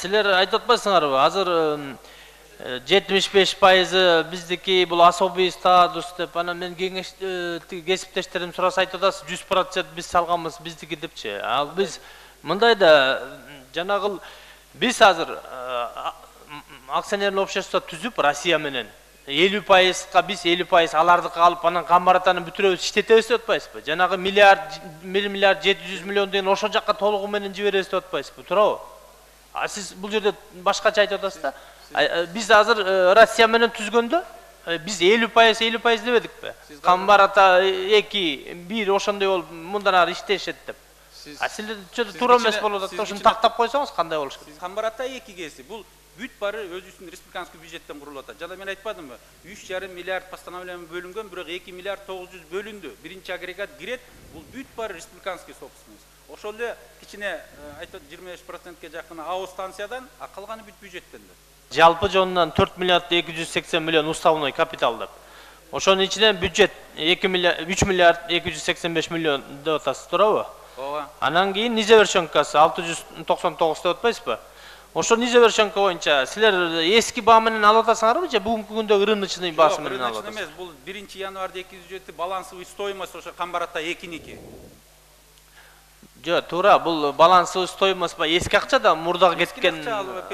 Силер айтып атпайсыңарбы? Азыр 75% биздики бул особый статус деп, анан мен кесиптештерим сураса айтып атасыз, 100% биз салганбыз биздики депчи. Ал биз мындай да жанагыл биз азыр акционерлик общество түзүп Россия менен 50%га биз 50% алардыкы алып, анан Камбаратаны бүтүрөбүз, иштетебиз деп атпайсызбы? Жанагы миллиард 700 миллион деген ошол жакка толугу менен жиберебиз деп атпайсызбы? Туурабы? Сиз бул жерде башкача айтып атасыз да. Биз азыр Россия менен түзгөндө биз 50% дебедикпи? Камбарата 2-1 ошондой болуп мындан ары иштешет деп. Силер туура эмес болуп атат. Ошону тактап койсоңуз кандай болуш керек? Камбарата 2 кеси бул бүт бары өзүбүздүн республиканский бюджеттен курулуп атат. Жана мен айтпадымбы? 3,5 миллиард постановление бөлүнгөн, бирок 2 миллиард 900 бөлүндү. Биринчи агрегат кирет, бул бүт бары республиканский собственность. Ошол эле кичине айтат 25%ке жакын АО станциядан, а калганы бүт бюджеттен деп. Жалпы жонунан 4 миллиард 280 миллион уставной капитал деп. Ошонун ичинен бюджет 3 миллиард 285 миллион деп атасыз, туурабы? Ооба. Анан кийин низавершенкасы 699 деп атпайсызбы? Ошо низавершенка боюнча силер эски баа менен алып атасыңарбы же бүгүнкү күндөгү рыночный баасы менен алып атасыңар? Рыночный эмес, бул 1 январда 207 балансовый стоимость ошо Камбарата 2ники. Жок, туура, бул балансовый стоимость ба эски акча да мурдага кеткен.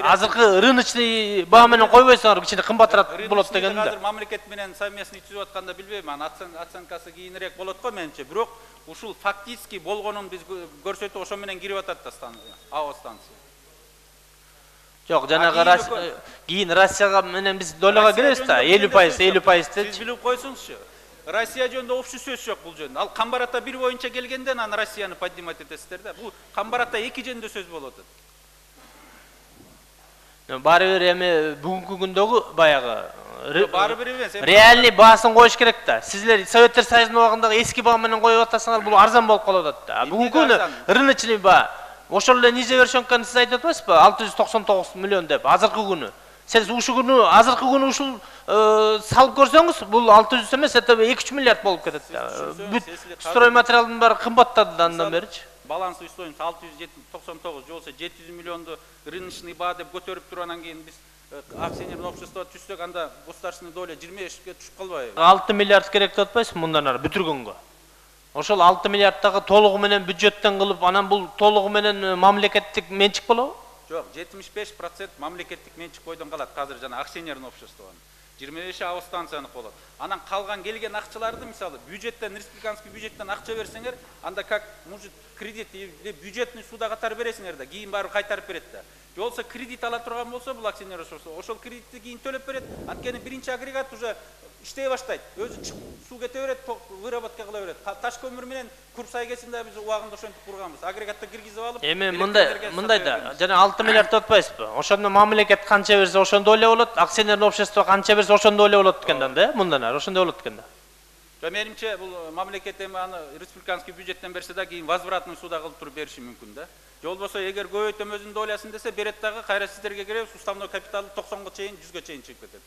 Азыркы рыночный баа менен койбойсуңар, кичине кымбатыраак болот деген да. Азыр мамлекет менен совместный түзүп атканда билбейм, оценкасы кийинирээк болот го менимче. Бирок ушул фактически болгонун биз көрсөтүп ошо менен кирип атат да станция, АО станция. Жок, жанагы кийин Россияга менен биз долларга киребиз да, 50% Сиз билип койсуңузчу. Россия жөнүндө общий сөз жок бул жөнүндө. Ал Камбарата 1 боюнча келгенде анан Россияны поднимать этесиздер да. Бул Камбарата 2 жөнүндө сөз болуп атат. Баары бир эми бүгүнкү күндөгү баягы баары бир эмес. Реальный баасын коюш керек да. Сиздер Советтер Союзунун убагындагы эски баа менен коюп атасыңар, бул арзан болуп калып атат да. Бүгүнкү күнү рыночный баа. Ошол эле низавершенканы сиз айтып атпайсызбы? 699 миллион деп. Азыркы күнү. Сиз ушул күнү, азыркы күнү ушул салып көрсөңүз, бул 600 эмес, это 2-3 миллиард болуп кетет. Бүт строй материалдын баары кымбаттады андан беричи. Балансовый стоимость 699 же болсо 700 миллионду рыночный баа деп көтөрүп туруп анан кийин биз акционерлик общество түзсөк, анда государственный доля 25ке түшүп калбайбы? 6 миллиард керек деп атпайсызбы мындан ары бүтүргөнгө? Ошол 6 миллиардтагы толугу менен бюджеттен кылып, анан бул толугу менен мамлекеттик менчик болобу? Жок, 75% мамлекеттик менчик бойдон калат азыр жана акционерлик обществонун. 25 АО станцияныкы болот. Анан калган келген акчаларды мисалы бюджеттен, республиканский бюджеттен акча берсеңер, анда как может кредит или бюджетный суда катар бересиңер да, кийин баары кайтарып берет да. Же болсо кредит ала турган болсо бул акционерлик общество, ошол кредитти кийин төлөп берет. Анткени биринчи агрегат уже иштей баштайт. Өзү чыгып суу кете берет, выработка кыла берет. Таш көмүр менен Курсай кесинде биз убагында ошентип курганбыз. Агрегатты киргизип алып, эми мындай да, жана 6 миллиард деп атпайсызбы? Ошондо мамлекет канча берсе ошондой эле болот, акционерлик общество канча берсе ошондой эле болот экен да, мындан ары ошондой болот экен да. Менимче бул мамлекет эми аны республиканский бюджеттен берсе да кийин возвратный суда кылып туруп бериши мүмкүн да. Же болбосо эгер көбөйтөм өзүнүн долясын десе берет дагы кайра сиздерге киребиз, уставной капиталы 90га чейин, 100га чейин чыгып кетет.